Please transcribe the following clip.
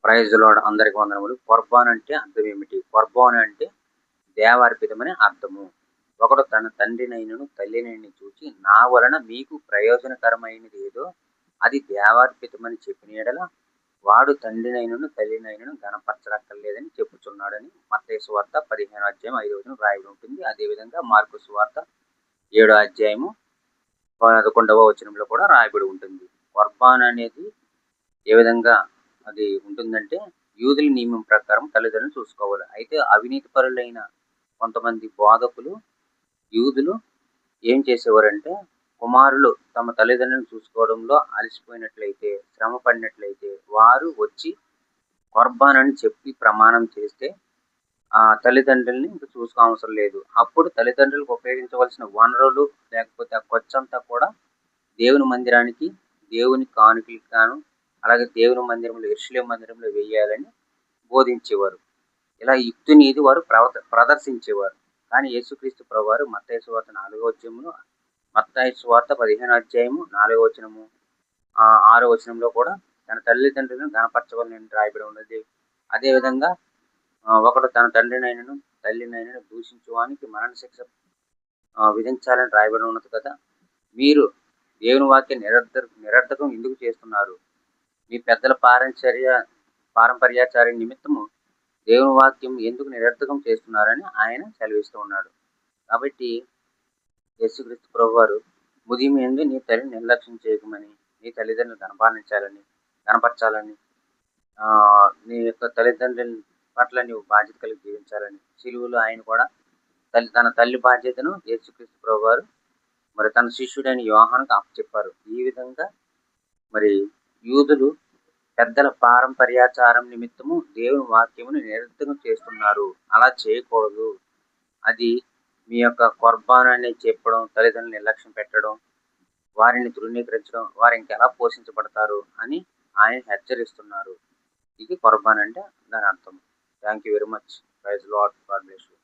Praise lord, అందరికి వందనములు. కొర్బాన్ అంటే అర్థం ఏమిటి? కొర్బాన్ అంటే దేవార్పితమని అర్థము. ఒకడు తన తండ్రినైనను తల్లినైన చూచి నా వలన మీకు ప్రయోజనకరమైనది ఏదో అది దేవార్పితమని చెప్పిన యెడల వాడు తండ్రినైనను తల్లినైనను గణపరచక్కర్లేదని చెప్పుచున్నాడని మత్తయి సువార్త 15వ అధ్యాయం 5వ వచనం రాయబడి ఉంటుంది. అదేవిధంగా మార్కు సువార్త 7వ అధ్యాయము 11వ వచనంలో కూడా రాయబడి ఉంటుంది. కొర్బాన్ అనేది ఏ విధంగా అది ఉంటుందంటే, యూదుల నియమం ప్రకారం తల్లిదండ్రులు చూసుకోవాలి. అయితే అవినీతి పరులైన కొంతమంది బోధకులు, యూదులు ఏం చేసేవారంటే, కుమారులు తమ తల్లిదండ్రులను చూసుకోవడంలో అలసిపోయినట్లయితే, శ్రమ పడినట్లయితే వారు వచ్చి కొర్బాన్ అని చెప్పి ప్రమాణం చేస్తే ఆ తల్లిదండ్రుల్ని ఇంక చూసుకో అవసరం లేదు. అప్పుడు తల్లిదండ్రులకు ఉపయోగించవలసిన వనరులు లేకపోతే ఆ ఖర్చంతా కూడా దేవుని మందిరానికి, దేవుని కానుకలకు గాను, అలాగే దేవుని మందిరంలో యెరూషలేము మందిరంలో వేయాలని బోధించేవారు. ఇలా యుక్తినీతి వారు ప్రదర్శించేవారు. కానీ యేసుక్రీస్తు ప్రభువారు మత్తయి సువార్త 4వ అధ్యాయంలో, మత్తయి సువార్త 15వ అధ్యాయము 4వ వచనము, 6వ వచనంలో కూడా తన తల్లిదండ్రులను గణపరచవలెనని రాయబడి ఉన్నది. అదేవిధంగా ఒకడు తన తండ్రినైనను తల్లినైనను దూషించువానికి మరణశిక్ష విధించాలని రాయబడి ఉన్నది కదా. మీరు దేవుని వాక్య నిరర్ధకం ఎందుకు చేస్తున్నారు? మీ పెద్దల పారంపర్యాచార్య నిమిత్తము దేవుని వాక్యం ఎందుకు నిరర్థకం చేస్తున్నారని ఆయన సెలవిస్తూ ఉన్నాడు. కాబట్టి యేసుక్రీస్తు ప్రభువారు ముదిమి నీ తల్లిని నిర్లక్ష్యం చేయకమని, నీ తల్లిదండ్రులు కనపరచాలని, నీ యొక్క తల్లిదండ్రుల పట్ల నీవు బాధ్యత కలిగి జీవించాలని సిలువలో ఆయన కూడా తన తల్లి బాధ్యతను యేసుక్రీస్తు ప్రభువారు మరి తన శిష్యుడైన యోహానుకు అప్పచెప్పారు. ఈ విధంగా మరి యూదులు పెద్దల పారంపర్యాచారం నిమిత్తము దేవుని వాక్యమును నిరర్థకం చేస్తున్నారు. అలా చేయకూడదు. అది మీ యొక్క కొర్బాన్ అనేది చెప్పడం, తల్లిదండ్రులు నిర్లక్ష్యం పెట్టడం, వారిని తృణీకరించడం, వారు ఇంకెలా పోషించబడతారు అని ఆయన హెచ్చరిస్తున్నారు. ఇది కొర్బాన్ అంటే దాని అర్థం. Thank you very much. Praise Lord. God bless you.